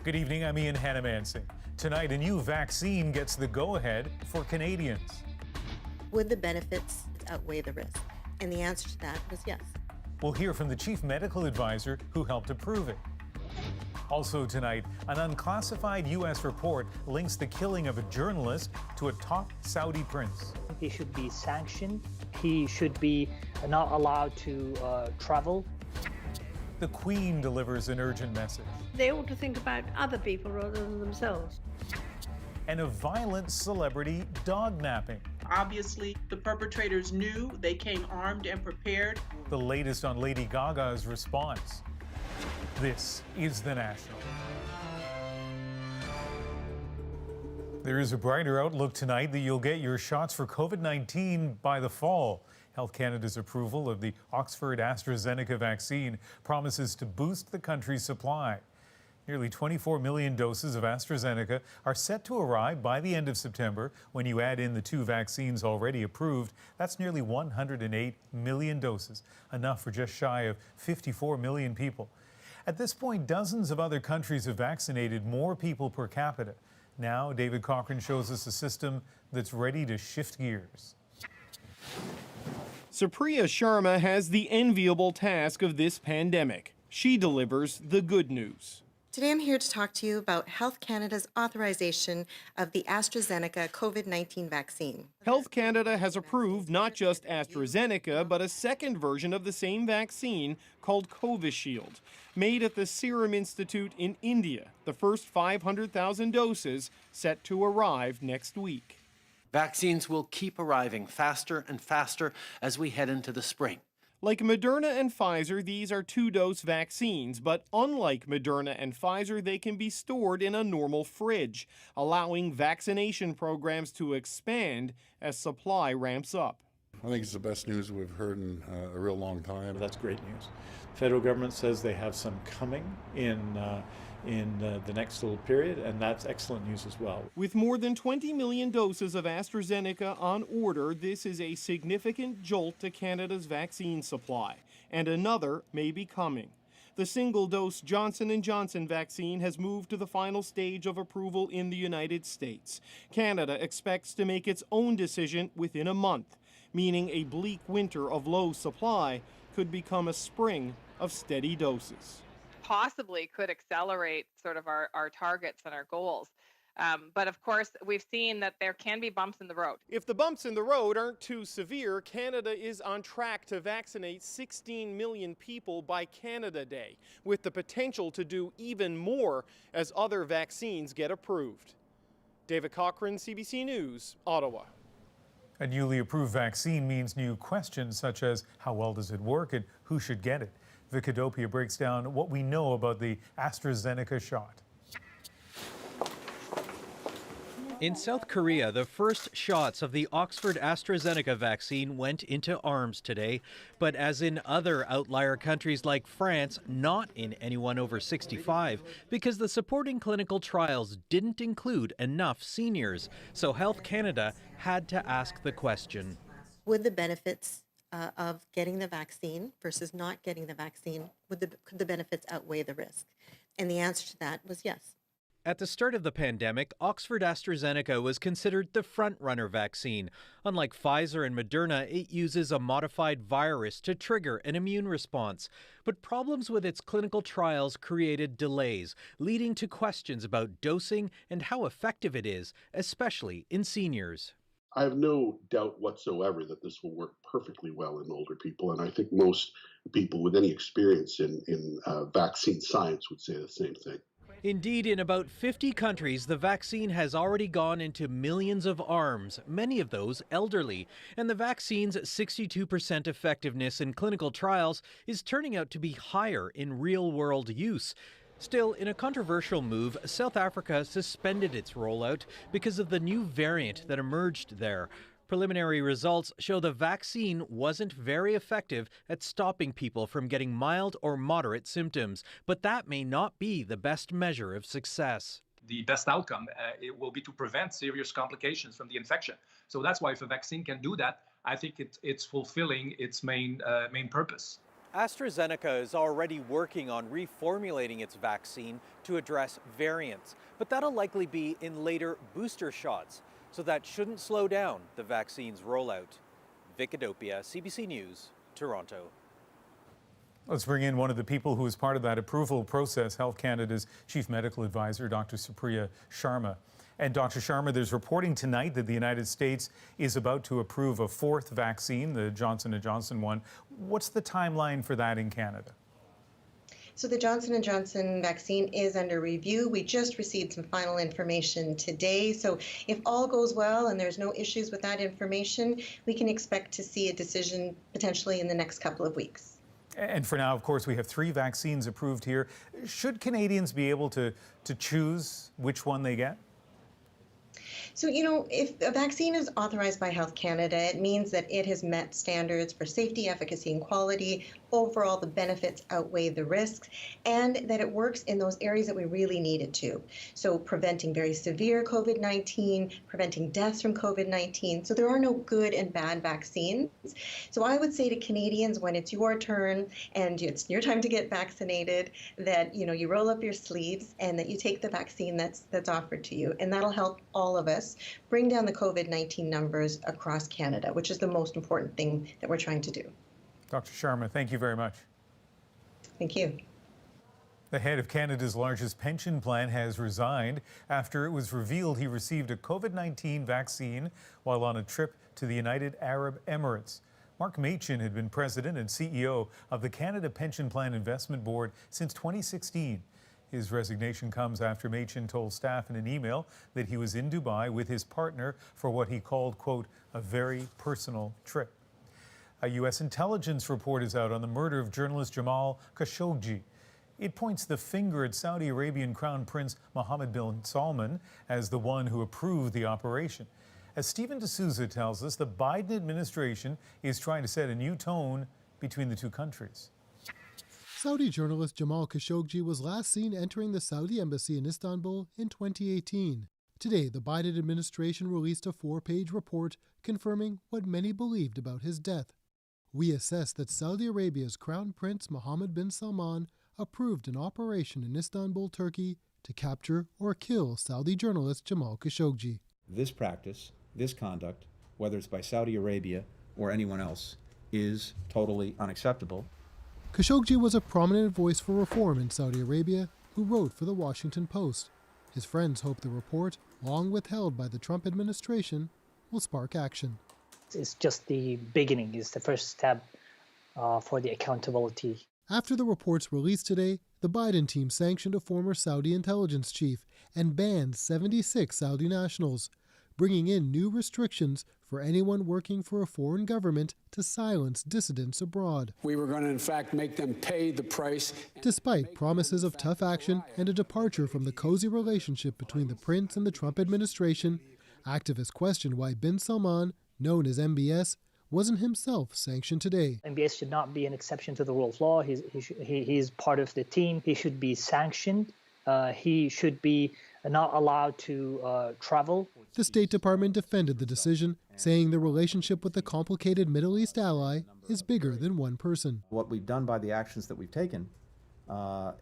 Good evening, I'm Ian Hannamansing. Tonight, a new vaccine gets the go-ahead for Canadians. Would the benefits outweigh the risk? And the answer to that was yes. We'll hear from the chief medical advisor who helped approve it. Also tonight, an unclassified U.S. report links the killing of a journalist to a top Saudi prince. He should be sanctioned. He should be not allowed to travel. The Queen delivers an urgent message. They ought to think about other people rather than themselves. And a violent celebrity dog napping. Obviously, the perpetrators knew. They came armed and prepared. The latest on Lady Gaga's response. This is The National. There is a brighter outlook tonight that you'll get your shots for COVID-19 by the fall. Health Canada's approval of the Oxford AstraZeneca vaccine promises to boost the country's supply. Nearly 24 million doses of AstraZeneca are set to arrive by the end of September. When you add in the 2 vaccines already approved, that's nearly 108 million doses, enough for just shy of 54 million people. At this point, dozens of other countries have vaccinated more people per capita. Now, David Cochrane shows us a system that's ready to shift gears. Supriya Sharma has the enviable task of this pandemic. She delivers the good news. Today I'm here to talk to you about Health Canada's authorization of the AstraZeneca COVID-19 vaccine. Health Canada has approved not just AstraZeneca, but a second version of the same vaccine called Covishield, made at the Serum Institute in India. The first 500,000 doses set to arrive next week. Vaccines will keep arriving faster and faster as we head into the spring. Like Moderna and Pfizer, these are 2-dose vaccines, but unlike Moderna and Pfizer, they can be stored in a normal fridge, allowing vaccination programs to expand as supply ramps up. I think it's the best news we've heard in a real long time. That's great news. The federal government says they have some coming in the next little period, and that's excellent news as well. With more than 20 million doses of AstraZeneca on order, this is a significant jolt to Canada's vaccine supply, and another may be coming. The single-dose Johnson & Johnson vaccine has moved to the final stage of approval in the United States. Canada expects to make its own decision within a month, meaning a bleak winter of low supply could become a spring of steady doses. Possibly could accelerate sort of our targets and our goals. But of course, we've seen that there can be bumps in the road. If the bumps in the road aren't too severe, Canada is on track to vaccinate 16 million people by Canada Day, with the potential to do even more as other vaccines get approved. David Cochrane, CBC News, Ottawa. A newly approved vaccine means new questions such as how well does it work and who should get it. Vicadopia breaks down what we know about the AstraZeneca shot. In South Korea, the first shots of the Oxford AstraZeneca vaccine went into arms today. But as in other outlier countries like France, not in anyone over 65, because the supporting clinical trials didn't include enough seniors. So Health Canada had to ask the question. Would the benefits of getting the vaccine versus not getting the vaccine, could the benefits outweigh the risk? And the answer to that was yes. At the start of the pandemic, Oxford AstraZeneca was considered the front-runner vaccine. Unlike Pfizer and Moderna, it uses a modified virus to trigger an immune response. But problems with its clinical trials created delays, leading to questions about dosing and how effective it is, especially in seniors. I have no doubt whatsoever that this will work perfectly well in older people, and I think most people with any experience in vaccine science would say the same thing. Indeed, in about 50 countries, the vaccine has already gone into millions of arms, many of those elderly. And the vaccine's 62% effectiveness in clinical trials is turning out to be higher in real-world use. Still, in a controversial move, South Africa suspended its rollout because of the new variant that emerged there. Preliminary results show the vaccine wasn't very effective at stopping people from getting mild or moderate symptoms, but that may not be the best measure of success. The best outcome it will be to prevent serious complications from the infection. So that's why if a vaccine can do that, I think it's fulfilling its main purpose. AstraZeneca is already working on reformulating its vaccine to address variants, but that'll likely be in later booster shots, so that shouldn't slow down the vaccine's rollout. Vic Adopia, CBC News, Toronto. Let's bring in one of the people who was part of that approval process, Health Canada's Chief Medical Advisor, Dr. Supriya Sharma. And Dr. Sharma, there's reporting tonight that the United States is about to approve a fourth vaccine, the Johnson & Johnson one. What's the timeline for that in Canada? So the Johnson & Johnson vaccine is under review. We just received some final information today. So if all goes well and there's no issues with that information, we can expect to see a decision potentially in the next couple of weeks. And for now, of course, we have 3 vaccines approved here. Should Canadians be able to choose which one they get? So, you know, if a vaccine is authorized by Health Canada, it means that it has met standards for safety, efficacy, and quality. Overall, the benefits outweigh the risks, and that it works in those areas that we really need it to. So preventing very severe COVID-19, preventing deaths from COVID-19. So there are no good and bad vaccines. So I would say to Canadians, when it's your turn and it's your time to get vaccinated, that, you know, you roll up your sleeves and that you take the vaccine that's offered to you. And that'll help all of us bring down the COVID-19 numbers across Canada, which is the most important thing that we're trying to do. Dr. Sharma, thank you very much. Thank you. The head of Canada's largest pension plan has resigned after it was revealed he received a COVID-19 vaccine while on a trip to the United Arab Emirates. Mark Machin had been president and CEO of the Canada Pension Plan Investment Board since 2016. His resignation comes after Machin told staff in an email that he was in Dubai with his partner for what he called, quote, a very personal trip. A U.S. intelligence report is out on the murder of journalist Jamal Khashoggi. It points the finger at Saudi Arabian Crown Prince Mohammed bin Salman as the one who approved the operation. As Stephen D'Souza tells us, the Biden administration is trying to set a new tone between the two countries. Saudi journalist Jamal Khashoggi was last seen entering the Saudi embassy in Istanbul in 2018. Today, the Biden administration released a 4-page report confirming what many believed about his death. We assess that Saudi Arabia's Crown Prince Mohammed bin Salman approved an operation in Istanbul, Turkey, to capture or kill Saudi journalist Jamal Khashoggi. This practice, this conduct, whether it's by Saudi Arabia or anyone else, is totally unacceptable. Khashoggi was a prominent voice for reform in Saudi Arabia who wrote for the Washington Post. His friends hope the report, long withheld by the Trump administration, will spark action. It's just the beginning, it's the first step for the accountability. After the report's release today, the Biden team sanctioned a former Saudi intelligence chief and banned 76 Saudi nationals, bringing in new restrictions for anyone working for a foreign government to silence dissidents abroad. We were going to, in fact, make them pay the price. Despite promises of tough action and a departure from the cozy relationship between the prince and the Trump administration, activists questioned why bin Salman, known as MBS, wasn't himself sanctioned today. MBS should not be an exception to the rule of law. He's part of the team. He should be sanctioned. He should be not allowed to travel. The State Department defended the decision, saying the relationship with the complicated Middle East ally is bigger than one person. What we've done by the actions that we've taken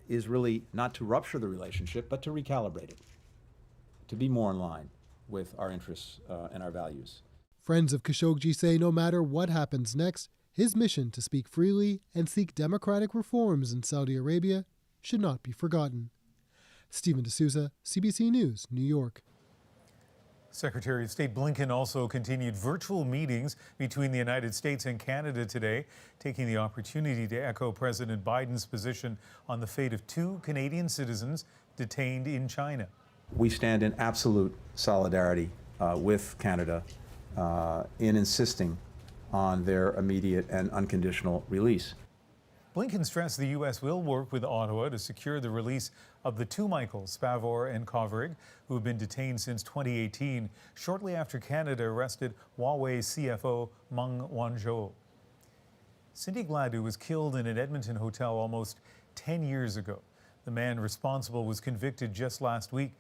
is really not to rupture the relationship, but to recalibrate it, to be more in line with our interests and our values. Friends of Khashoggi say no matter what happens next, his mission to speak freely and seek democratic reforms in Saudi Arabia should not be forgotten. Stephen D'Souza, CBC News, New York. Secretary of State Blinken also continued virtual meetings between the United States and Canada today, taking the opportunity to echo President Biden's position on the fate of 2 Canadian citizens detained in China. We stand in absolute solidarity with Canada in insisting on their immediate and unconditional release. Blinken stressed the U.S. will work with Ottawa to secure the release of the 2 Michaels, Spavor and Kovrig, who have been detained since 2018, shortly after Canada arrested Huawei CFO Meng Wanzhou. Cindy Gladue was killed in an Edmonton hotel almost 10 years ago. The man responsible was convicted just last week.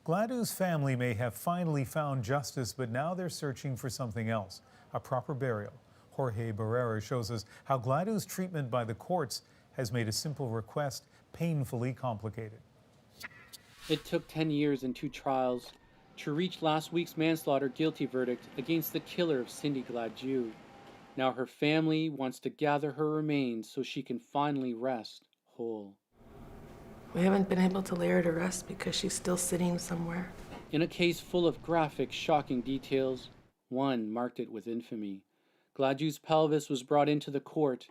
Gladue's family may have finally found justice, but now they're searching for something else, a proper burial. Jorge Barrera shows us how Gladu's treatment by the courts has made a simple request painfully complicated. It took 10 years and 2 trials to reach last week's manslaughter guilty verdict against the killer of Cindy Gladu. Now her family wants to gather her remains so she can finally rest whole. We haven't been able to lay her to rest because she's still sitting somewhere. In a case full of graphic, shocking details, one marked it with infamy. Gladu's pelvis was brought into the court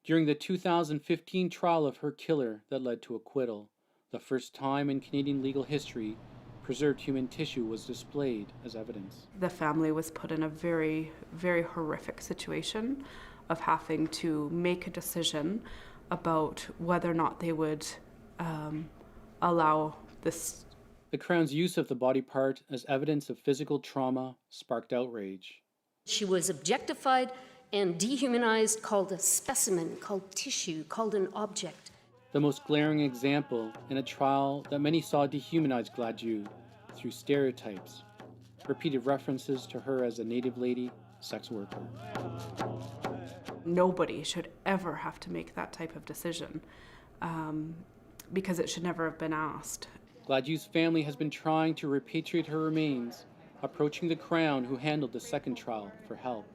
during the 2015 trial of her killer that led to acquittal. The first time in Canadian legal history, preserved human tissue was displayed as evidence. The family was put in a very, very horrific situation of having to make a decision about whether or not they would allow this. The Crown's use of the body part as evidence of physical trauma sparked outrage. She was objectified and dehumanized, called a specimen, called tissue, called an object. The most glaring example in a trial that many saw dehumanize Gladu through stereotypes, repeated references to her as a native lady, sex worker. Nobody should ever have to make that type of decision because it should never have been asked. Gladu's family has been trying to repatriate her remains, approaching the Crown, who handled the second trial, for help.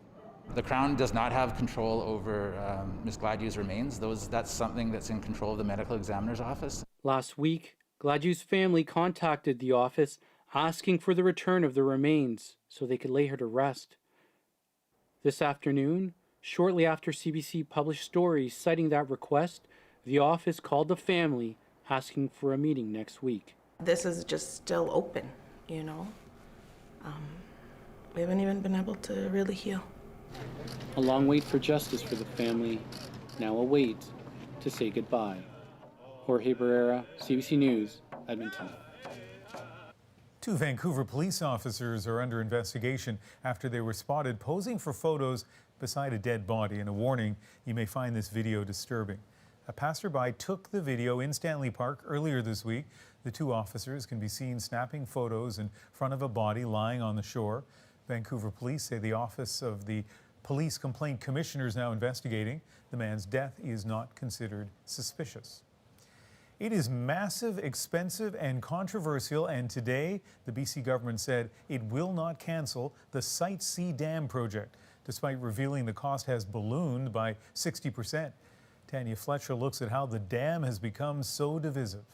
The Crown does not have control over Ms. Gladu's remains. That's something that's in control of the medical examiner's office. Last week, Gladu's family contacted the office asking for the return of the remains so they could lay her to rest. This afternoon, shortly after CBC published stories citing that request, the office called the family asking for a meeting next week. This is just still open, you know. We haven't even been able to really heal. A long wait for justice for the family, now a wait to say goodbye. Jorge Barrera, CBC News, Edmonton. 2 Vancouver police officers are under investigation after they were spotted posing for photos beside a dead body. And a warning, you may find this video disturbing. A passerby took the video in Stanley Park earlier this week. The 2 officers can be seen snapping photos in front of a body lying on the shore. Vancouver police say the Office of the Police Complaint Commissioner is now investigating. The man's death is not considered suspicious. It is massive, expensive, and controversial, and today the BC government said it will not cancel the Site C Dam project, despite revealing the cost has ballooned by 60%. Tanya Fletcher looks at how the dam has become so divisive.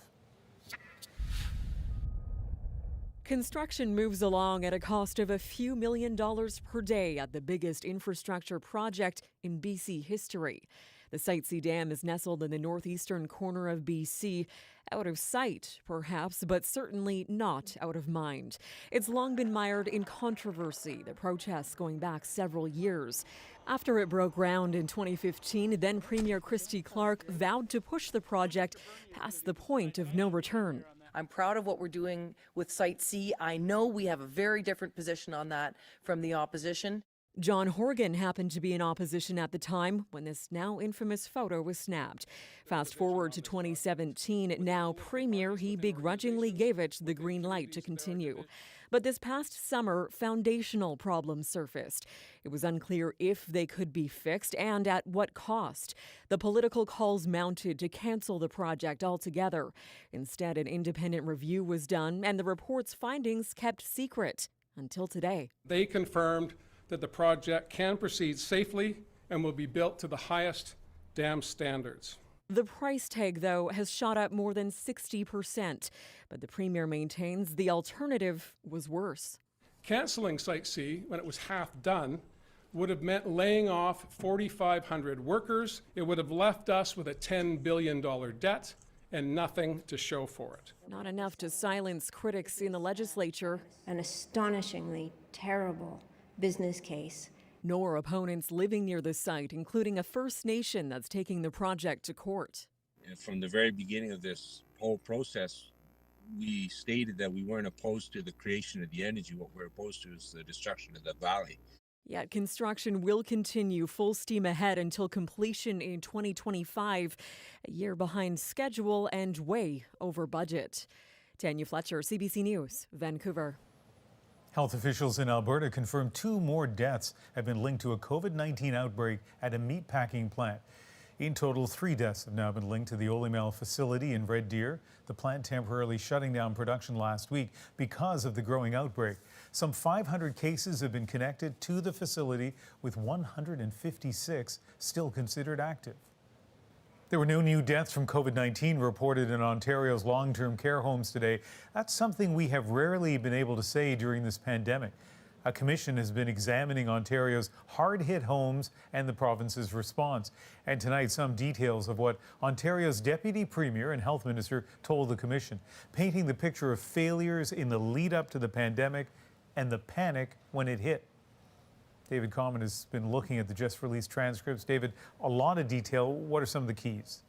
Construction moves along at a cost of a few $1 million per day at the biggest infrastructure project in BC history. The Site C Dam is nestled in the northeastern corner of BC, out of sight, perhaps, but certainly not out of mind. It's long been mired in controversy, the protests going back several years. After it broke ground in 2015, then Premier Christy Clark vowed to push the project past the point of no return. I'm proud of what we're doing with Site C. I know we have a very different position on that from the opposition. John Horgan happened to be in opposition at the time when this now infamous photo was snapped. Fast forward to 2017, now Premier, he begrudgingly gave it the green light to continue. But this past summer, foundational problems surfaced. It was unclear if they could be fixed and at what cost. The political calls mounted to cancel the project altogether. Instead, an independent review was done and the report's findings kept secret until today. They confirmed that the project can proceed safely and will be built to the highest dam standards. The price tag, though, has shot up more than 60%, but the Premier maintains the alternative was worse. Canceling Site C when it was half done would have meant laying off 4,500 workers. It would have left us with a $10 billion debt and nothing to show for it. Not enough to silence critics in the legislature. An astonishingly terrible business case. Nor opponents living near the site, including a First Nation that's taking the project to court. And from the very beginning of this whole process, we stated that we weren't opposed to the creation of the energy. What we're opposed to is the destruction of the valley. Yet construction will continue full steam ahead until completion in 2025, a year behind schedule and way over budget. Tanya Fletcher, CBC News, Vancouver. Health officials in Alberta confirmed 2 more deaths have been linked to a COVID-19 outbreak at a meatpacking plant. In total, 3 deaths have now been linked to the Olymel facility in Red Deer, the plant temporarily shutting down production last week because of the growing outbreak. Some 500 cases have been connected to the facility, with 156 still considered active. There were no new deaths from COVID-19 reported in Ontario's long-term care homes today. That's something we have rarely been able to say during this pandemic. A commission has been examining Ontario's hard-hit homes and the province's response. And tonight, some details of what Ontario's Deputy Premier and Health Minister told the commission, painting the picture of failures in the lead-up to the pandemic and the panic when it hit. David Common has been looking at the just-released transcripts. David, a lot of detail. What are some of the keys?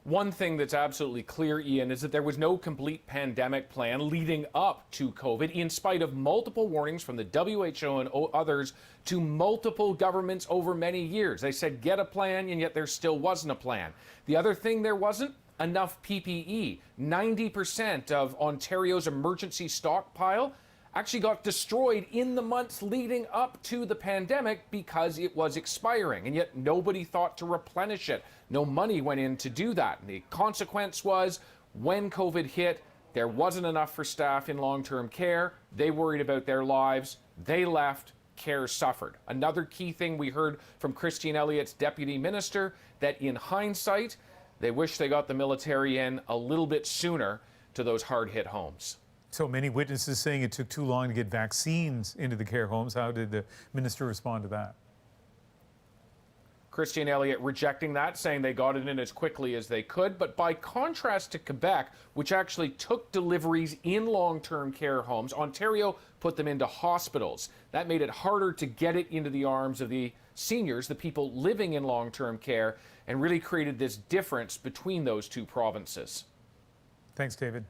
One thing that's absolutely clear, Ian, is that there was no complete pandemic plan leading up to COVID, in spite of multiple warnings from the WHO and others to multiple governments over many years. They said, get a plan, and yet there still wasn't a plan. The other thing there wasn't enough PPE. 90% of Ontario's emergency stockpile actually got destroyed in the months leading up to the pandemic because it was expiring, and yet nobody thought to replenish it. No money went in to do that. And the consequence was, when COVID hit, there wasn't enough for staff in long-term care. They worried about their lives. They left. Care suffered. Another key thing we heard from Christine Elliott's deputy minister, that in hindsight, they wish they got the military in a little bit sooner to those hard-hit homes. So many witnesses saying it took too long to get vaccines into the care homes. How did the minister respond to that? Christine Elliott rejecting that, saying they got it in as quickly as they could. But by contrast to Quebec, which actually took deliveries in long-term care homes, Ontario put them into hospitals. That made it harder to get it into the arms of the seniors, the people living in long-term care, and really created this difference between those two provinces. Thanks, David.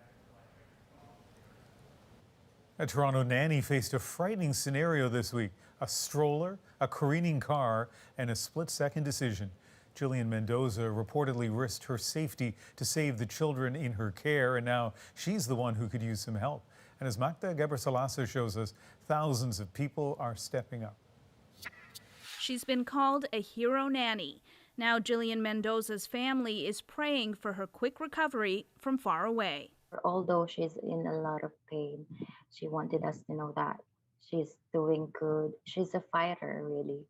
A Toronto nanny faced a frightening scenario this week. A stroller, a careening car, and a split-second decision. Jillian Mendoza reportedly risked her safety to save the children in her care, and now she's the one who could use some help. And as Magda Gebrselassie shows us, thousands of people are stepping up. She's been called a hero nanny. Now Jillian Mendoza's family is praying for her quick recovery from far away. Although she's in a lot of pain, she wanted us to know that she's doing good. She's a fighter, really.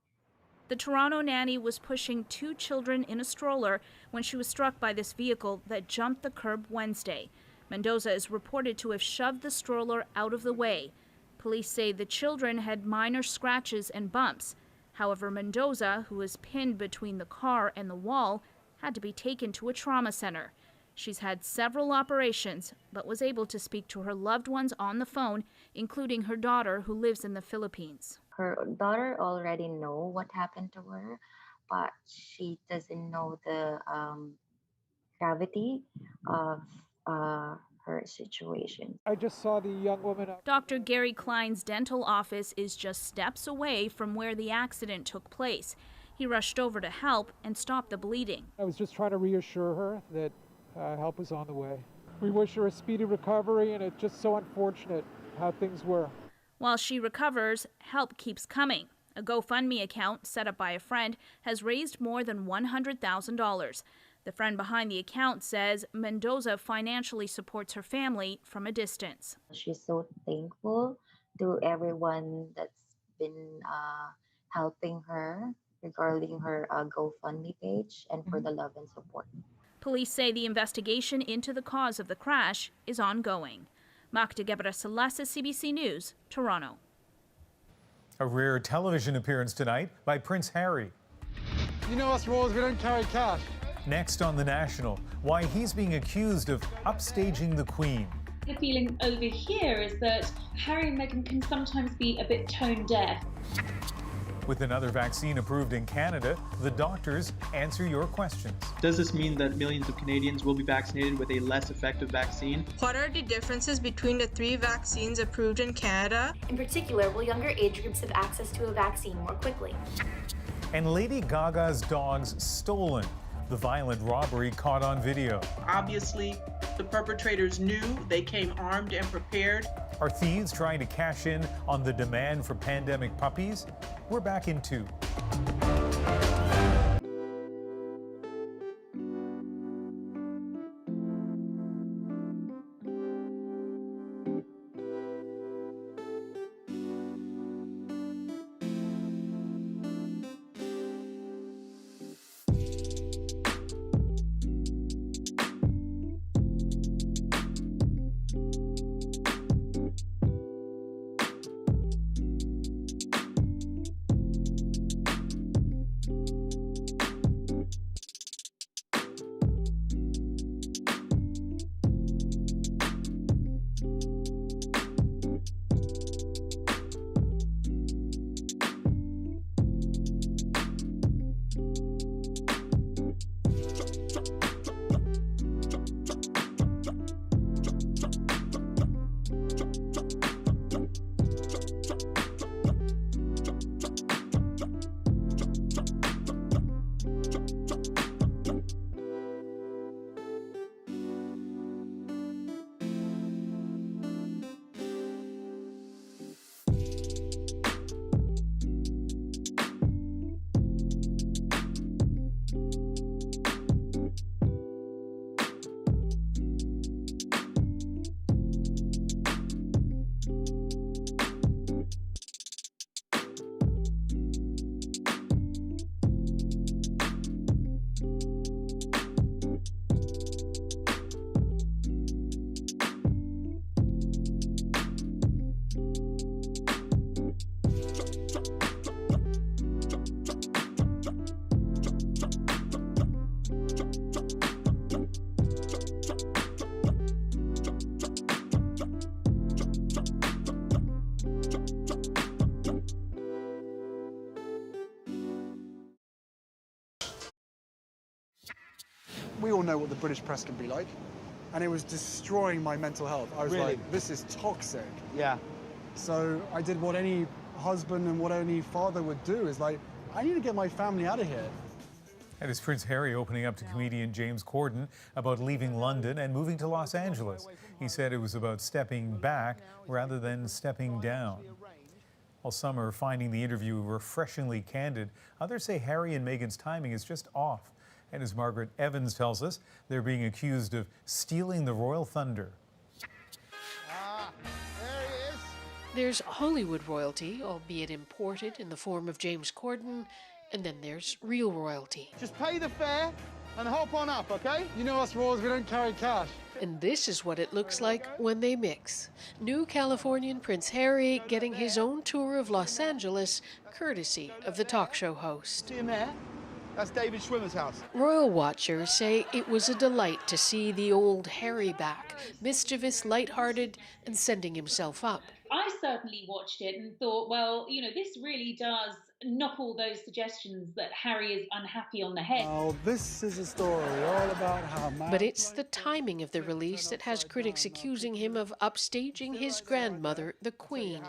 The Toronto nanny was pushing 2 children in a stroller when she was struck by this vehicle that jumped the curb Wednesday. Mendoza is reported to have shoved the stroller out of the way. Police say the children had minor scratches and bumps. However, Mendoza, who was pinned between the car and the wall, had to be taken to a trauma center. She's had several operations, but was able to speak to her loved ones on the phone, including her daughter, who lives in the Philippines. Her daughter already knows what happened to her, but she doesn't know the gravity of her situation. I just saw the young woman. Dr. Gary Klein's dental office is just steps away from where the accident took place. He rushed over to help and stop the bleeding. I was just trying to reassure her that help is on the way. We wish her a speedy recovery, and it's just so unfortunate how things were. While she recovers, help keeps coming. A GoFundMe account set up by a friend has raised more than $100,000. The friend behind the account says Mendoza financially supports her family from a distance. She's so thankful to everyone that's been helping her regarding her GoFundMe page and for the love and support. Police say the investigation into the cause of the crash is ongoing. Magda Gebrselassie, CBC News, Toronto. A rare television appearance tonight by Prince Harry. You know us royals, we don't carry cash. Next on The National, why he's being accused of upstaging the Queen. The feeling over here is that Harry and Meghan can sometimes be a bit tone deaf. With another vaccine approved in Canada, the doctors answer your questions. Does this mean that millions of Canadians will be vaccinated with a less effective vaccine? What are the differences between the 3 vaccines approved in Canada? In particular, will younger age groups have access to a vaccine more quickly? And Lady Gaga's dogs stolen. the violent robbery caught on video. Obviously, the perpetrators knew, they came armed and prepared. Are thieves trying to cash in on the demand for pandemic puppies? We're back in 2. We all know what the British press can be like, and it was destroying my mental health. I was like, this is toxic. Yeah. So I did what any husband and what any father would do, is like, I need to get my family out of here. And it's Prince Harry opening up to comedian James Corden about leaving London and moving to Los Angeles. He said it was about stepping back rather than stepping down. While some are finding the interview refreshingly candid, others say Harry and Meghan's timing is just off. And as Margaret Evans tells us, they're being accused of stealing the royal thunder. There's Hollywood royalty, albeit imported in the form of James Corden, and then there's real royalty. Just pay the fare and hop on up, okay? You know us royals, we don't carry cash. And this is what it looks like when they mix. New Californian Prince Harry getting his own tour of Los Angeles, courtesy of the talk show host. See him there? That's David Schwimmer's house. Royal watchers say it was a delight to see the old Harry back, mischievous, lighthearted, and sending himself up. I certainly watched it and thought, well, you know, this really does knock all those suggestions that Harry is unhappy on the head. Oh, this is a story all about how... But it's the timing of the release that has critics accusing him of upstaging his grandmother, the Queen,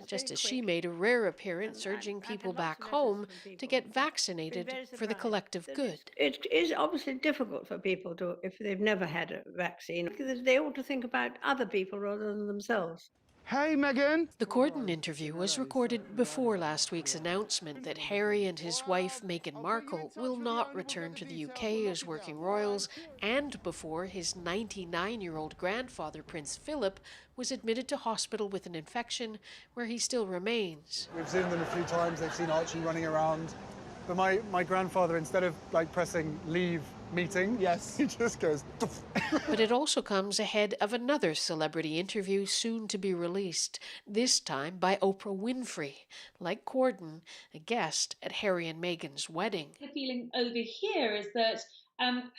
just as she made a rare appearance urging people back home to get vaccinated for the collective good. It is obviously difficult for people to, if they've never had a vaccine, because they ought to think about other people rather than themselves. Hey, Meghan! The Corden interview was recorded before last week's announcement that Harry and his wife, Meghan Markle, will not return to the UK as working royals, and before his 99-year-old grandfather, Prince Philip, was admitted to hospital with an infection where he still remains. We've seen them a few times, they've seen Archie running around. But my grandfather, instead of like pressing leave meeting, yes, he just goes. But it also comes ahead of another celebrity interview soon to be released, this time by Oprah Winfrey, like Corden, a guest at Harry and Meghan's wedding. The feeling over here is that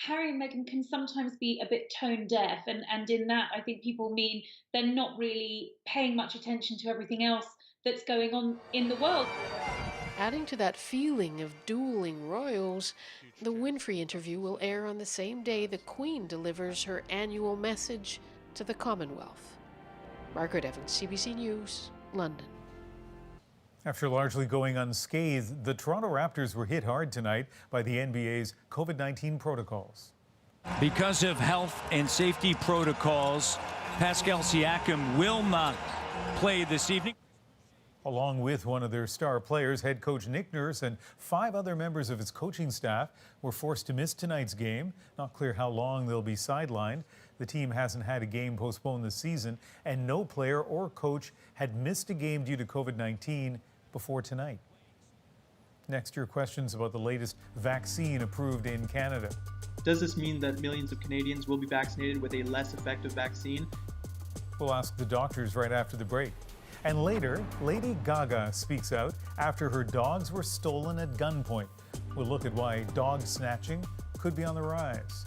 Harry and Meghan can sometimes be a bit tone deaf, and in that I think people mean they're not really paying much attention to everything else that's going on in the world. Adding to that feeling of dueling royals, the Winfrey interview will air on the same day the Queen delivers her annual message to the Commonwealth. Margaret Evans, CBC News, London. After largely going unscathed, the Toronto Raptors were hit hard tonight by the NBA's COVID-19 protocols. Because of health and safety protocols, Pascal Siakam will not play this evening. Along with one of their star players, head coach Nick Nurse and 5 other members of his coaching staff were forced to miss tonight's game. Not clear how long they'll be sidelined. The team hasn't had a game postponed this season, and no player or coach had missed a game due to COVID-19 before tonight. Next, your questions about the latest vaccine approved in Canada. Does this mean that millions of Canadians will be vaccinated with a less effective vaccine? We'll ask the doctors right after the break. And later, Lady Gaga speaks out after her dogs were stolen at gunpoint. We'll look at why dog snatching could be on the rise.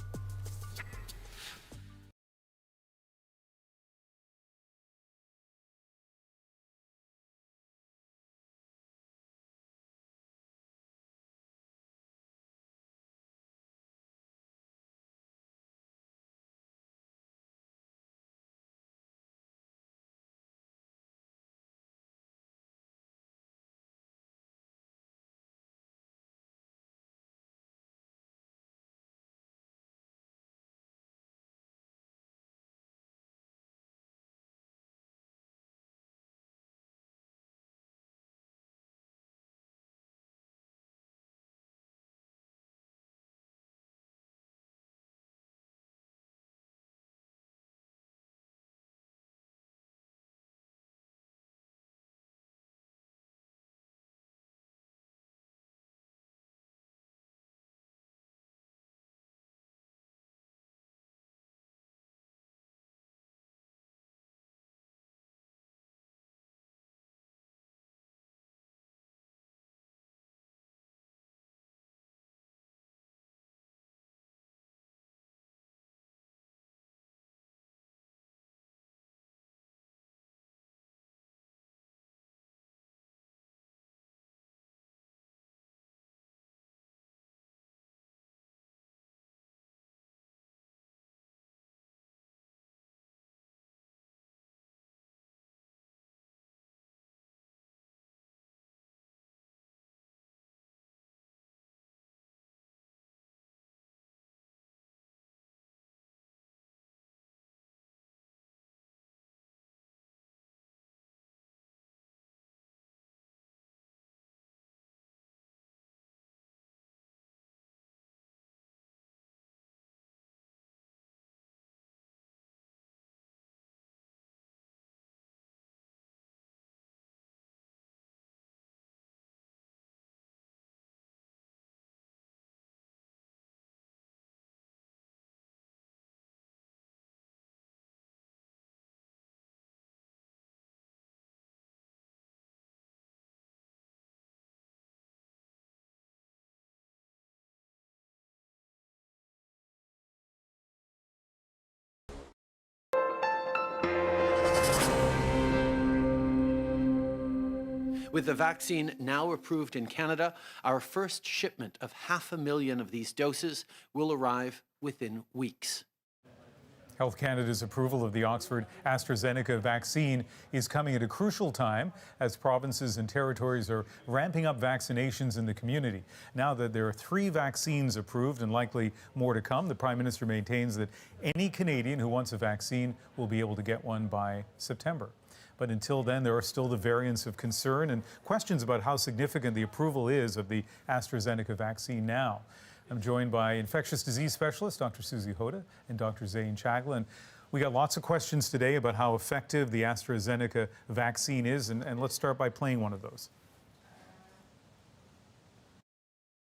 With the vaccine now approved in Canada, our first shipment of 500,000 of these doses will arrive within weeks. Health Canada's approval of the Oxford AstraZeneca vaccine is coming at a crucial time as provinces and territories are ramping up vaccinations in the community. Now that there are 3 vaccines approved and likely more to come, the Prime Minister maintains that any Canadian who wants a vaccine will be able to get one by September. But until then, there are still the variants of concern and questions about how significant the approval is of the AstraZeneca vaccine now. I'm joined by infectious disease specialist Dr. Susie Hoda and Dr. Zane Chagla. And we got lots of questions today about how effective the AstraZeneca vaccine is, and let's start by playing one of those.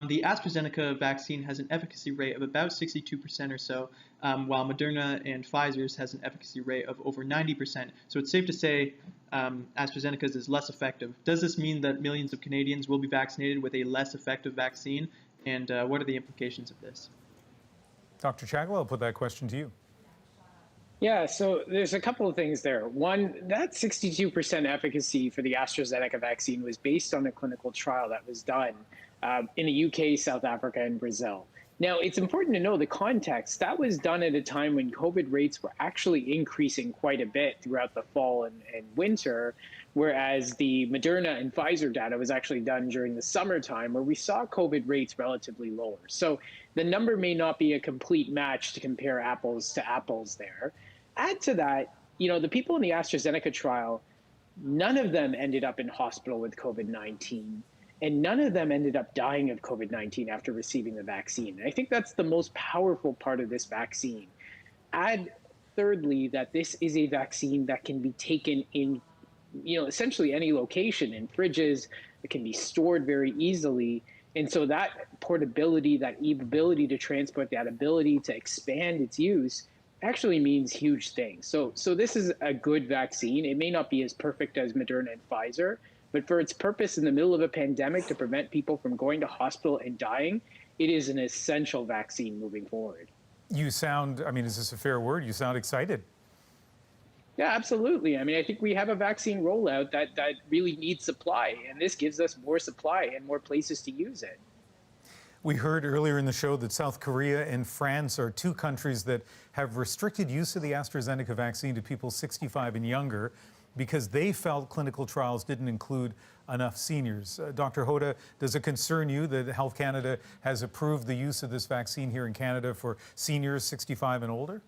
The AstraZeneca vaccine has an efficacy rate of about 62% or so, while Moderna and Pfizer's has an efficacy rate of over 90%. So it's safe to say AstraZeneca's is less effective. Does this mean that millions of Canadians will be vaccinated with a less effective vaccine? And what are the implications of this? Dr. Chagla, I'll put that question to you. Yeah, so there's a couple of things there. One, that 62% efficacy for the AstraZeneca vaccine was based on a clinical trial that was done in the UK, South Africa, and Brazil. Now, it's important to know the context. That was done at a time when COVID rates were actually increasing quite a bit throughout the fall and winter, whereas the Moderna and Pfizer data was actually done during the summertime, where we saw COVID rates relatively lower. So the number may not be a complete match to compare apples to apples there. Add to that, the people in the AstraZeneca trial, none of them ended up in hospital with COVID-19. And none of them ended up dying of COVID-19 after receiving the vaccine. And I think that's the most powerful part of this vaccine. Add, thirdly, that this is a vaccine that can be taken in, essentially any location, in fridges. It can be stored very easily. And so that portability, that ability to transport, that ability to expand its use actually means huge things. So this is a good vaccine. It may not be as perfect as Moderna and Pfizer, but for its purpose in the middle of a pandemic to prevent people from going to hospital and dying, it is an essential vaccine moving forward. You sound, is this a fair word? You sound excited. Yeah, absolutely. I think we have a vaccine rollout that really needs supply, and this gives us more supply and more places to use it. We heard earlier in the show that South Korea and France are two countries that have restricted use of the AstraZeneca vaccine to people 65 and younger, because they felt clinical trials didn't include enough seniors. Dr. Hoda, does it concern you that Health Canada has approved the use of this vaccine here in Canada for seniors 65 and older?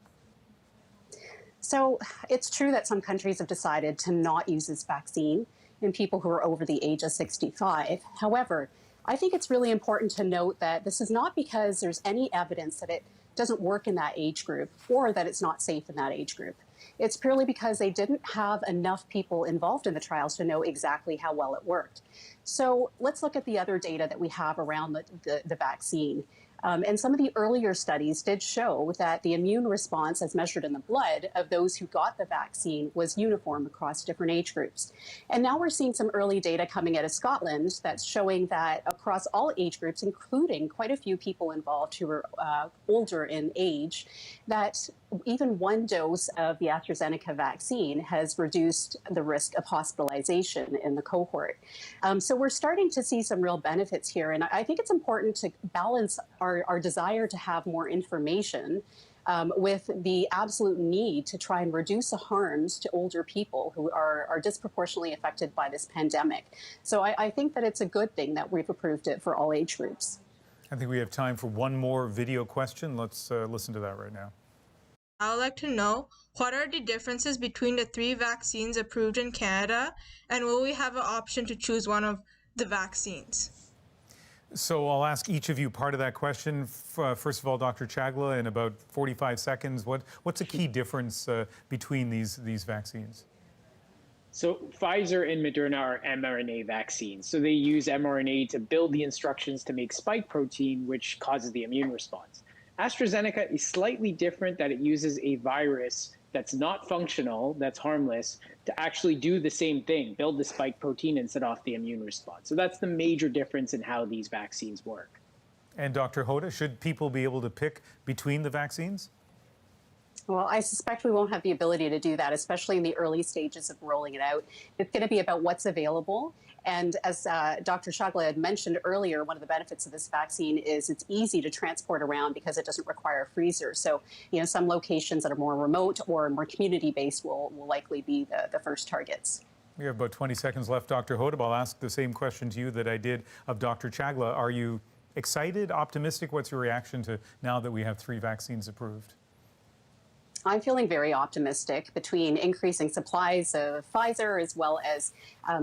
So it's true that some countries have decided to not use this vaccine in people who are over the age of 65. However, I think it's really important to note that this is not because there's any evidence that it doesn't work in that age group or that it's not safe in that age group. It's purely because they didn't have enough people involved in the trials to know exactly how well it worked. So let's look at the other data that we have around the vaccine. And some of the earlier studies did show that the immune response as measured in the blood of those who got the vaccine was uniform across different age groups. And now we're seeing some early data coming out of Scotland that's showing that across all age groups, including quite a few people involved who are older in age, that even one dose of the AstraZeneca vaccine has reduced the risk of hospitalization in the cohort. So we're starting to see some real benefits here. And I think it's important to balance our desire to have more information with the absolute need to try and reduce the harms to older people who are disproportionately affected by this pandemic. So I think that it's a good thing that we've approved it for all age groups. I think we have time for one more video question. Let's listen to that right now. I would like to know, what are the differences between the 3 vaccines approved in Canada, and will we have an option to choose one of the vaccines? So I'll ask each of you part of that question. First of all, Dr. Chagla, in about 45 seconds, what's a key difference between these vaccines? So Pfizer and Moderna are mRNA vaccines. So they use mRNA to build the instructions to make spike protein, which causes the immune response. AstraZeneca is slightly different, that it uses a virus that's not functional, that's harmless, to actually do the same thing, build the spike protein and set off the immune response. So that's the major difference in how these vaccines work. And Dr. Hoda, should people be able to pick between the vaccines? Well, I suspect we won't have the ability to do that, especially in the early stages of rolling it out. It's going to be about what's available. And as Dr. Chagla had mentioned earlier, one of the benefits of this vaccine is it's easy to transport around because it doesn't require a freezer. So, some locations that are more remote or more community-based will likely be the first targets. We have about 20 seconds left, Dr. Hoda. I'll ask the same question to you that I did of Dr. Chagla. Are you excited, optimistic? What's your reaction to now that we have 3 vaccines approved? I'm feeling very optimistic between increasing supplies of Pfizer as well as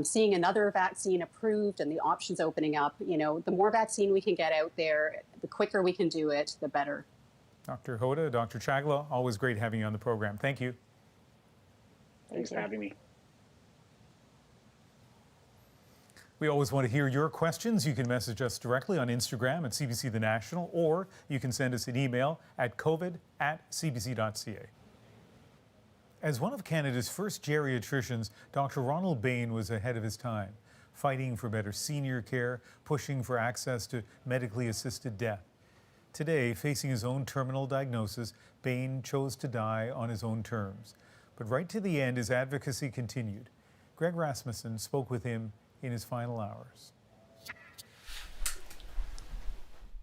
seeing another vaccine approved and the options opening up. The more vaccine we can get out there, the quicker we can do it, the better. Dr. Hoda, Dr. Chagla, always great having you on the program. Thank you. Thanks for having me. We always want to hear your questions. You can message us directly on Instagram at CBC The National, or you can send us an email at covid@cbc.ca. As one of Canada's first geriatricians, Dr. Ronald Bain was ahead of his time, fighting for better senior care, pushing for access to medically assisted death. Today, facing his own terminal diagnosis, Bain chose to die on his own terms. But right to the end, his advocacy continued. Greg Rasmussen spoke with him in his final hours.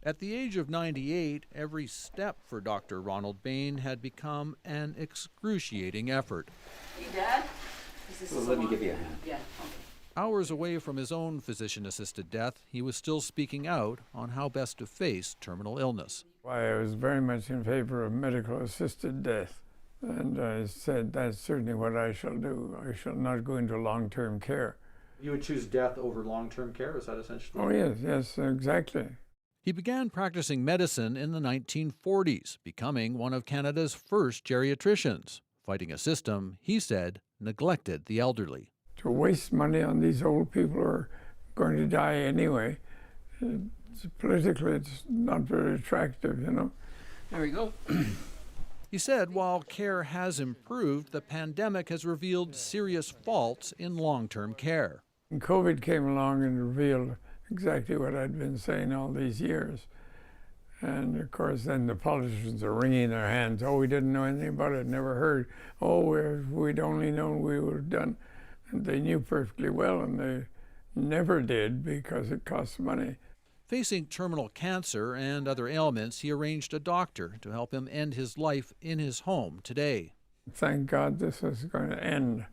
At the age of 98, every step for Dr. Ronald Bain had become an excruciating effort. Hey, Dad? Let me give you a hand. Yeah. Hours away from his own physician-assisted death, he was still speaking out on how best to face terminal illness. I was very much in favor of medical-assisted death, and I said that's certainly what I shall do. I shall not go into long-term care. You would choose death over long-term care, is that essentially? Oh, yes, exactly. He began practicing medicine in the 1940s, becoming one of Canada's first geriatricians, fighting a system, he said, neglected the elderly. To waste money on these old people who are going to die anyway, politically it's not very attractive, you know. There we go. He said while care has improved, the pandemic has revealed serious faults in long-term care. And COVID came along and revealed exactly what I'd been saying all these years. And of course, then the politicians are wringing their hands. Oh, we didn't know anything about it, never heard. Oh, if we'd only known, we would have done. And they knew perfectly well, and they never did because it costs money. Facing terminal cancer and other ailments, he arranged a doctor to help him end his life in his home today. Thank God this is going to end.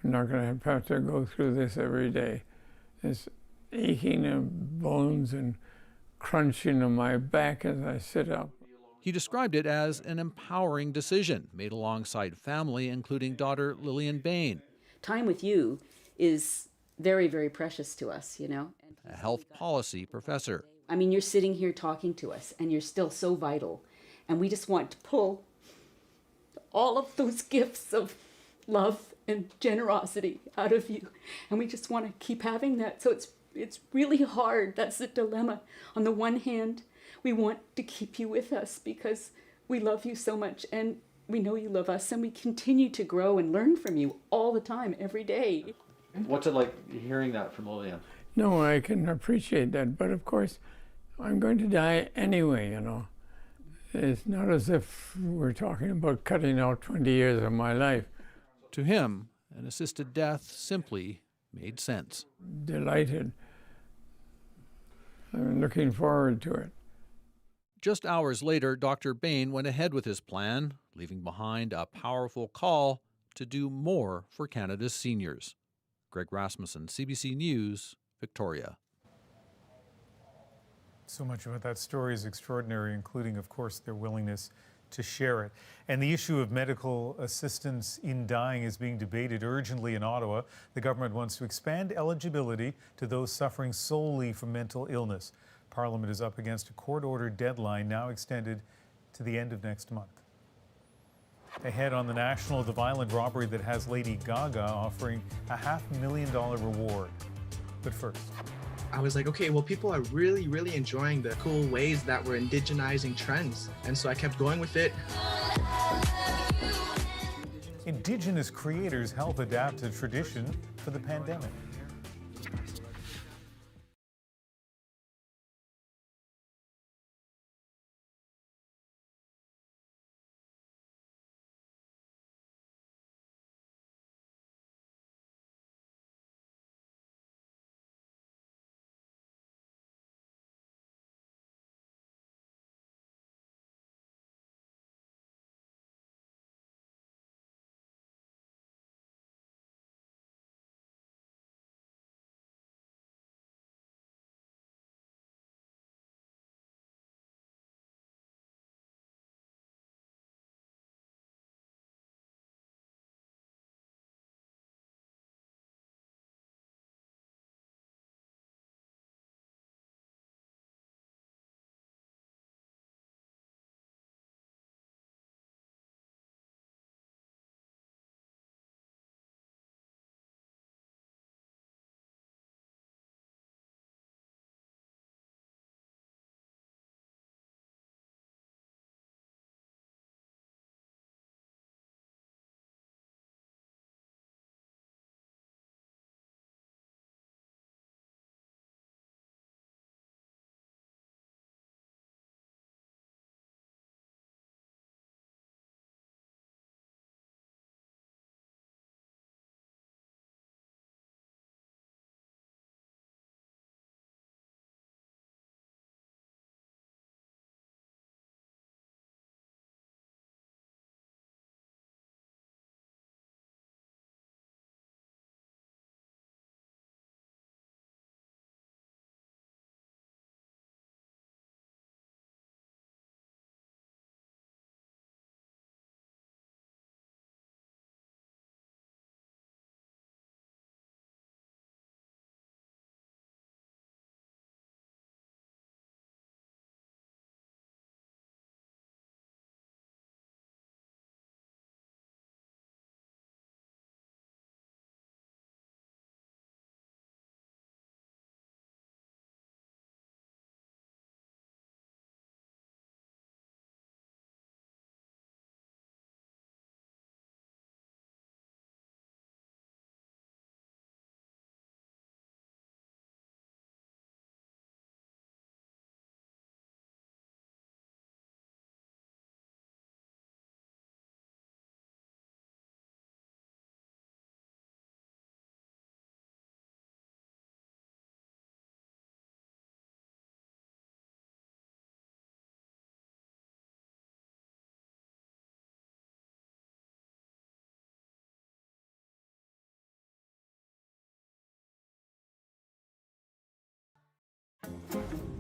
I'm not going to have to go through this every day. It's aching of bones and crunching on my back as I sit up. He described it as an empowering decision made alongside family, including daughter Lillian Bain. Time with you is very, very precious to us, you know. A health policy professor. I mean, you're sitting here talking to us, and you're still so vital. And we just want to pull all of those gifts of love and generosity out of you. And we just want to keep having that. So it's really hard. That's the dilemma. On the one hand, we want to keep you with us because we love you so much, and we know you love us, and we continue to grow and learn from you all the time, every day. What's it like hearing that from Lillian? No, I can appreciate that, but of course, I'm going to die anyway, you know. It's not as if we're talking about cutting out 20 years of my life. To him, an assisted death simply made sense. Delighted. I'm looking forward to it. Just hours later, Dr. Bain went ahead with his plan, leaving behind a powerful call to do more for Canada's seniors. Greg Rasmussen, CBC News, Victoria. So much about that story is extraordinary, including, of course, their willingness to share it. And the issue of medical assistance in dying is being debated urgently in Ottawa. The government wants to expand eligibility to those suffering solely from mental illness. Parliament is up against a court-ordered deadline now extended to the end of next month. Ahead on the National, the violent robbery that has Lady Gaga offering a $500,000 reward. But first, I was like, okay, well, people are really enjoying the cool ways that we're indigenizing trends. And so I kept going with it. Indigenous creators help adapt to tradition for the pandemic.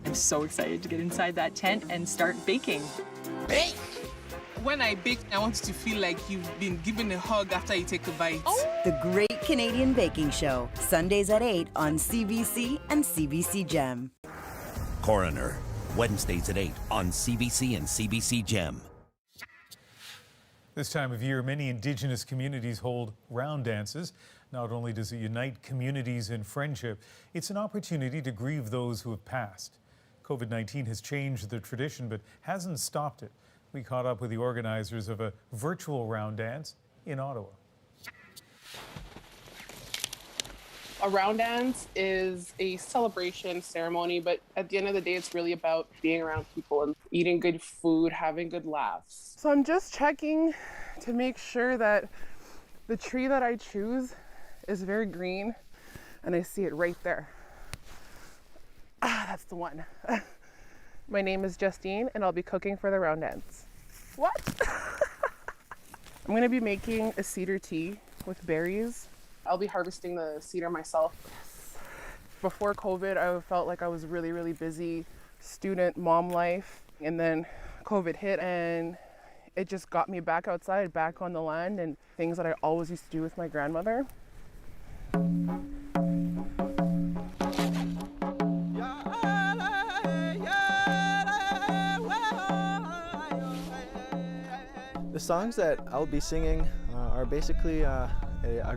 I'm so excited to get inside that tent and start baking. Bake! When I bake, I want you to feel like you've been given a hug after you take a bite. The Great Canadian Baking Show, Sundays at 8 on CBC and CBC Gem. Coroner, Wednesdays at 8 on CBC and CBC Gem. This time of year, many Indigenous communities hold round dances. Not only does it unite communities in friendship, it's an opportunity to grieve those who have passed. COVID-19 has changed the tradition, but hasn't stopped it. We caught up with the organizers of a virtual round dance in Ottawa. A round dance is a celebration ceremony, but at the end of the day, it's really about being around people and eating good food, having good laughs. So I'm just checking to make sure that the tree that I choose is very green, and I see it right there. That's the one. My name is Justine, and I'll be cooking for the round dance. What? I'm gonna be making a cedar tea with berries. I'll be harvesting the cedar myself. Before COVID, I felt like I was really, really busy, student, mom life, and then COVID hit, and it just got me back outside, back on the land, and things that I always used to do with my grandmother. The songs that I'll be singing are basically a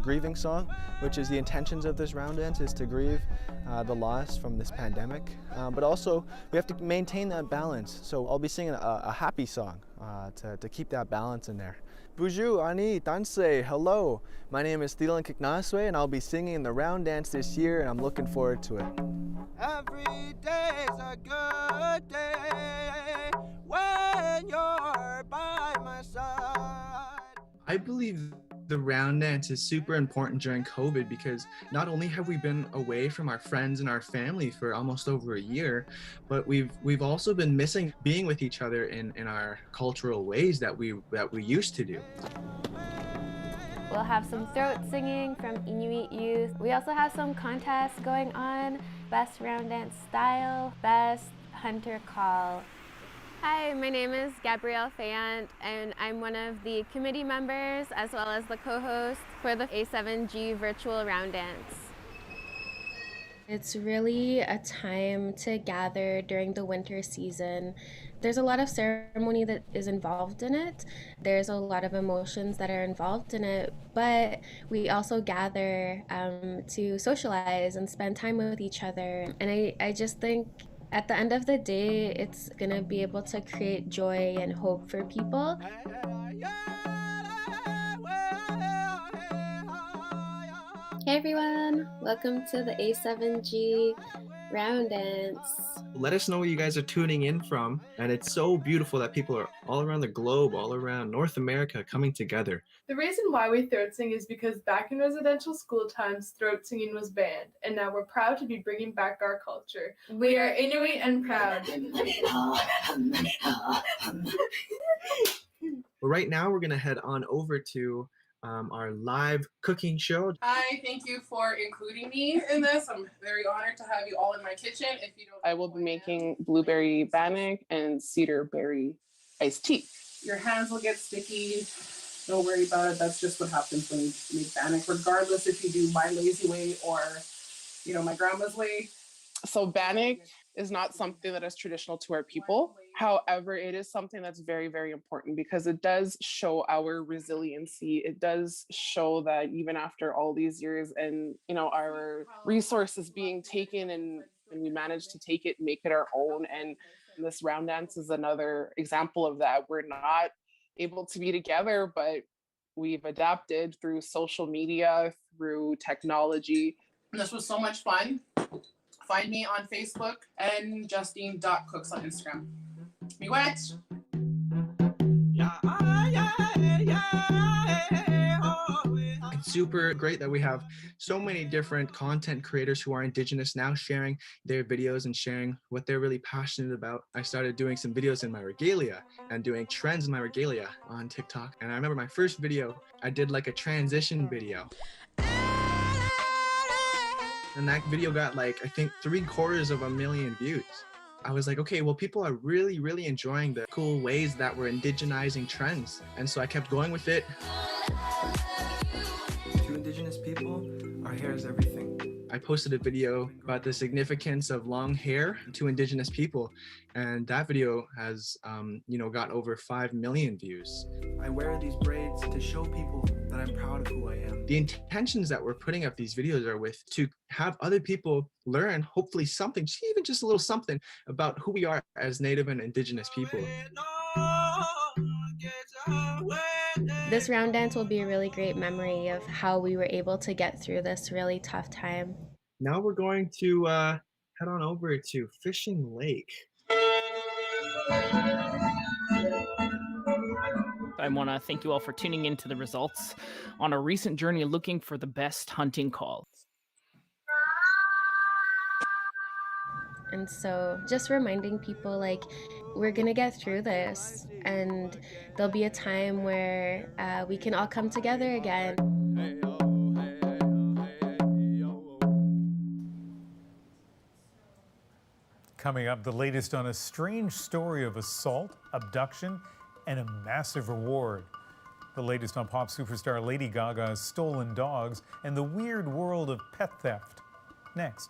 grieving song, which is the intentions of this round dance is to grieve the loss from this pandemic, but also we have to maintain that balance. So I'll be singing a happy song to keep that balance in there. Bonjour, Ani, danse, hello. My name is Thilan Kiknaswe, and I'll be singing the round dance this year, and I'm looking forward to it. Every day's a good day when you're by my side. I believe the round dance is super important during COVID because not only have we been away from our friends and our family for almost over a year, but we've also been missing being with each other in our cultural ways that we used to do. We'll have some throat singing from Inuit youth. We also have some contests going on. Best round dance style, best hunter call. Hi, my name is Gabrielle Fayant, and I'm one of the committee members as well as the co-host for the A7G virtual round dance. It's really a time to gather during the winter season. There's a lot of ceremony that is involved in it. There's a lot of emotions that are involved in it, but we also gather to socialize and spend time with each other. And I just think at the end of the day, it's gonna be able to create joy and hope for people. Hey everyone, welcome to the A7G round dance. Let us know where you guys are tuning in from, and it's so beautiful that people are all around the globe, all around North America coming together. The reason why we throat sing is because back in residential school times, throat singing was banned, and now we're proud to be bringing back our culture. We are Inuit and proud. But right now we're gonna head on over to our live cooking show. Hi, thank you for including me in this. I'm very honored to have you all in my kitchen. If you don't, I will be making blueberry bannock and cedar berry iced tea. Your hands will get sticky. Don't worry about it. That's just what happens when you make bannock, regardless if you do my lazy way or, my grandma's way. So bannock is not something that is traditional to our people. However, it is something that's very, very important because it does show our resiliency. It does show that even after all these years and, our resources being taken and we managed to take it, make it our own. And this round dance is another example of that. We're not able to be together, but we've adapted through social media, through technology. And this was so much fun. Find me on Facebook and Justine.cooks on Instagram. Be wet. It's super great that we have so many different content creators who are Indigenous now sharing their videos and sharing what they're really passionate about. I started doing some videos in my regalia and doing trends in my regalia on TikTok. And I remember my first video, I did like a transition video. And that video got I think 750,000 views. I was like, okay, well, people are really, really enjoying the cool ways that we're indigenizing trends. And so I kept going with it. To Indigenous people, our hair is everything. I posted a video about the significance of long hair to Indigenous people, and that video has, got over 5 million views. I wear these braids to show people that I'm proud of who I am. The intentions that we're putting up these videos are with to have other people learn, hopefully something, even just a little something about who we are as Native and Indigenous people. This round dance will be a really great memory of how we were able to get through this really tough time. Now we're going to head on over to Fishing Lake. I want to thank you all for tuning in to the results on a recent journey looking for the best hunting call. And so just reminding people, like, we're gonna get through this, and there'll be a time where we can all come together again. Coming up, the latest on a strange story of assault, abduction, and a massive reward. The latest on pop superstar Lady Gaga's stolen dogs and the weird world of pet theft. Next.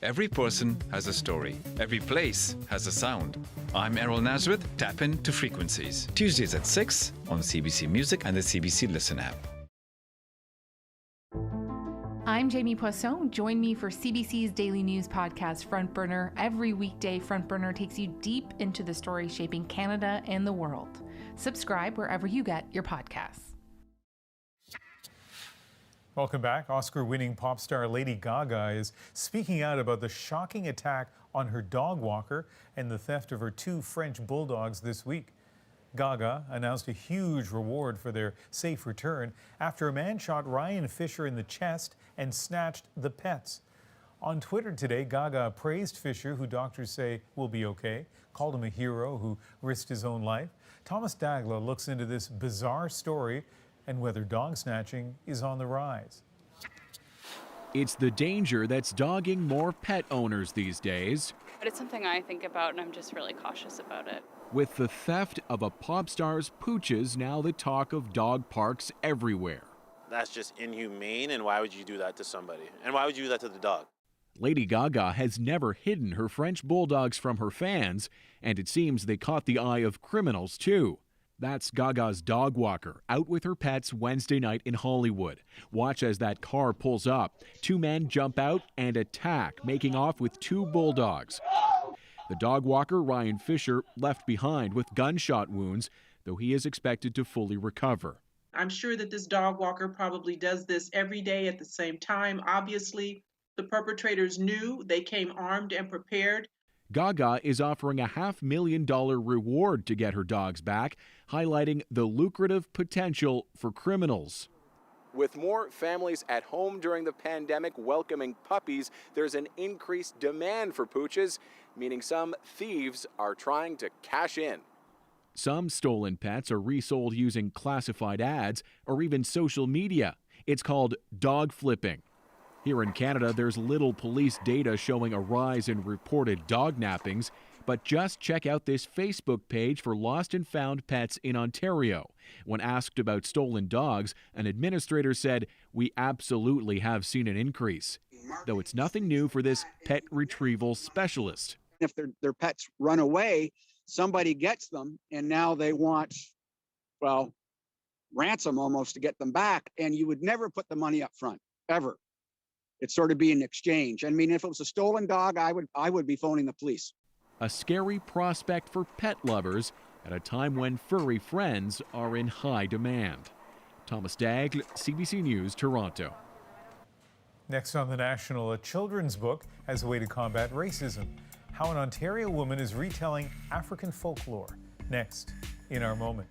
Every person has a story. Every place has a sound. I'm Errol Nazareth. Tap into Frequencies. Tuesdays at 6 on CBC Music and the CBC Listen app. I'm Jamie Poisson. Join me for CBC's daily news podcast, Front Burner. Every weekday, Front Burner takes you deep into the stories shaping Canada and the world. Subscribe wherever you get your podcasts. Welcome back. Oscar-winning pop star Lady Gaga is speaking out about the shocking attack on her dog walker and the theft of her 2 French bulldogs this week. Gaga announced a huge reward for their safe return after a man shot Ryan Fisher in the chest and snatched the pets. On Twitter today, Gaga praised Fisher, who doctors say will be okay, called him a hero who risked his own life. Thomas Dagla looks into this bizarre story and whether dog snatching is on the rise. It's the danger that's dogging more pet owners these days. But it's something I think about, and I'm just really cautious about it. With the theft of a pop star's pooches now the talk of dog parks everywhere. That's just inhumane, and why would you do that to somebody? And why would you do that to the dog? Lady Gaga has never hidden her French bulldogs from her fans, and it seems they caught the eye of criminals too. That's Gaga's dog walker, out with her pets Wednesday night in Hollywood. Watch as that car pulls up. 2 men jump out and attack, making off with 2 bulldogs. The dog walker, Ryan Fisher, left behind with gunshot wounds, though he is expected to fully recover. I'm sure that this dog walker probably does this every day at the same time. Obviously, the perpetrators knew. They came armed and prepared. Gaga is offering a $500,000 reward to get her dogs back, highlighting the lucrative potential for criminals. With more families at home during the pandemic welcoming puppies, there's an increased demand for pooches, meaning some thieves are trying to cash in. Some stolen pets are resold using classified ads or even social media. It's called dog flipping. Here in Canada, there's little police data showing a rise in reported dog nappings, but just check out this Facebook page for lost and found pets in Ontario. When asked about stolen dogs, an administrator said, "We absolutely have seen an increase," though it's nothing new for this pet retrieval specialist. If their pets run away, somebody gets them, and now they want, well, ransom almost to get them back, and you would never put the money up front, ever. It's sort of be an exchange. I mean, if it was a stolen dog, I would be phoning the police. A scary prospect for pet lovers at a time when furry friends are in high demand. Thomas Daigle, CBC News, Toronto. Next on The National, a children's book as a way to combat racism. How an Ontario woman is retelling African folklore. Next in our moment.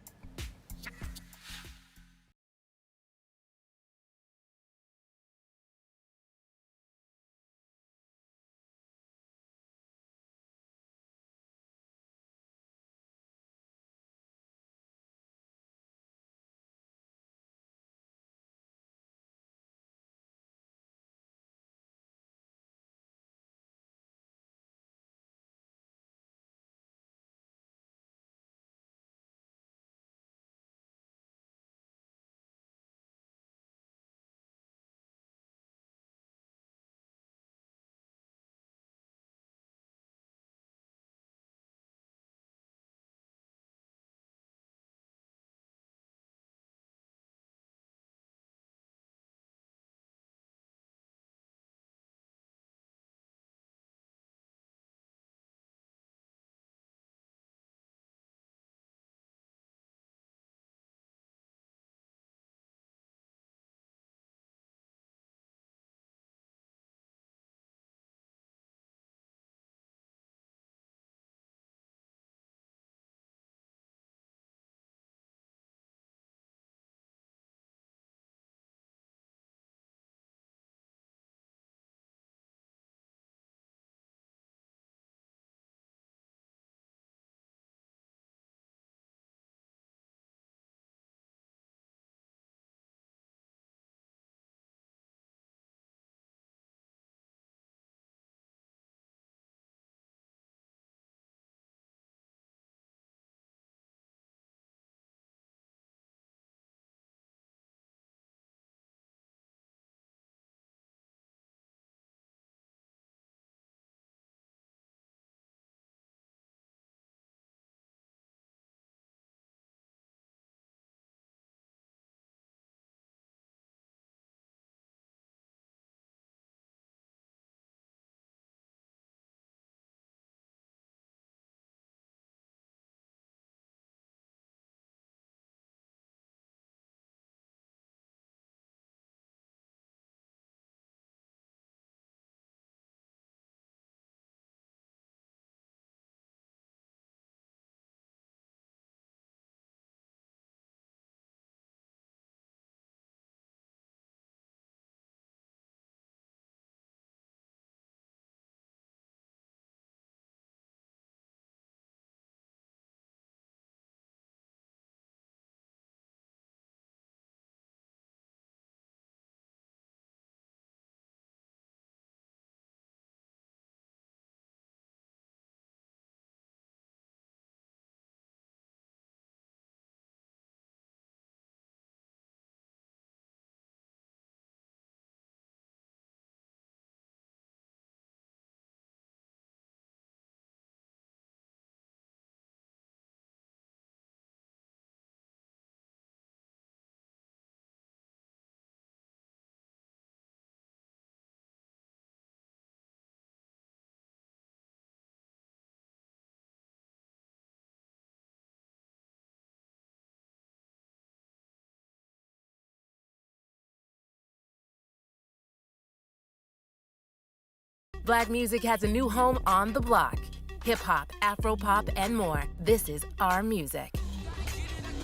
Black music has a new home on the block. Hip-hop, Afro-pop, and more. This is our music.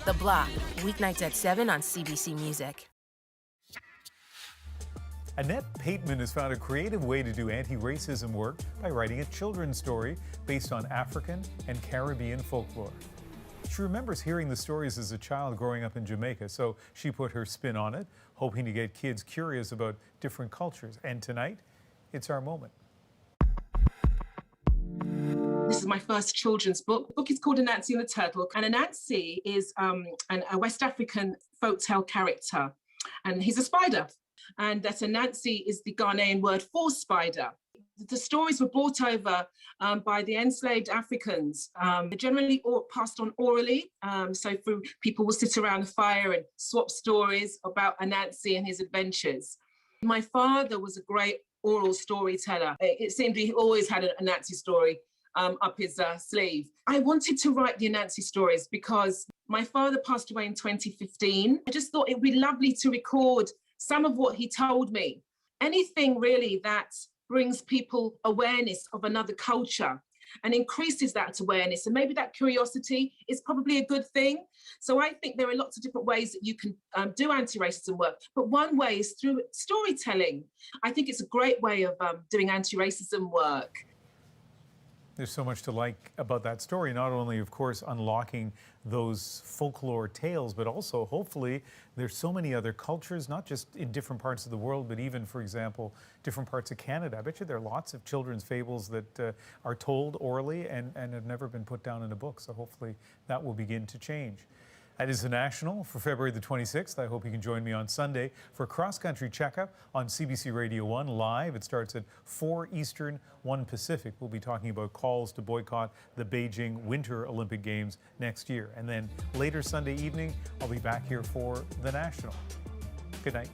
The Block, weeknights at 7 on CBC Music. Annette Pateman has found a creative way to do anti-racism work by writing a children's story based on African and Caribbean folklore. She remembers hearing the stories as a child growing up in Jamaica, so she put her spin on it, hoping to get kids curious about different cultures. And tonight, it's our moment. This is my first children's book. The book is called Anansi and the Turtle. And Anansi is a West African folktale character, and he's a spider. And that Anansi is the Ghanaian word for spider. The stories were brought over by the enslaved Africans. They're generally passed on orally. So through people will sit around the fire and swap stories about Anansi and his adventures. My father was a great oral storyteller. It seemed he always had an Anansi story up his sleeve. I wanted to write the Anansi stories because my father passed away in 2015. I just thought it would be lovely to record some of what he told me. Anything really that brings people awareness of another culture and increases that awareness, and maybe that curiosity is probably a good thing. So I think there are lots of different ways that you can do anti-racism work, but one way is through storytelling. I think it's a great way of doing anti-racism work. There's so much to like about that story, not only, of course, unlocking those folklore tales, but also, hopefully, there's so many other cultures, not just in different parts of the world, but even, for example, different parts of Canada. I bet you there are lots of children's fables that are told orally and have never been put down in a book. So hopefully that will begin to change. That is the National for February the 26th. I hope you can join me on Sunday for a cross-country checkup on CBC Radio 1 live. It starts at 4 Eastern, 1 Pacific. We'll be talking about calls to boycott the Beijing Winter Olympic Games next year. And then later Sunday evening, I'll be back here for the National. Good night.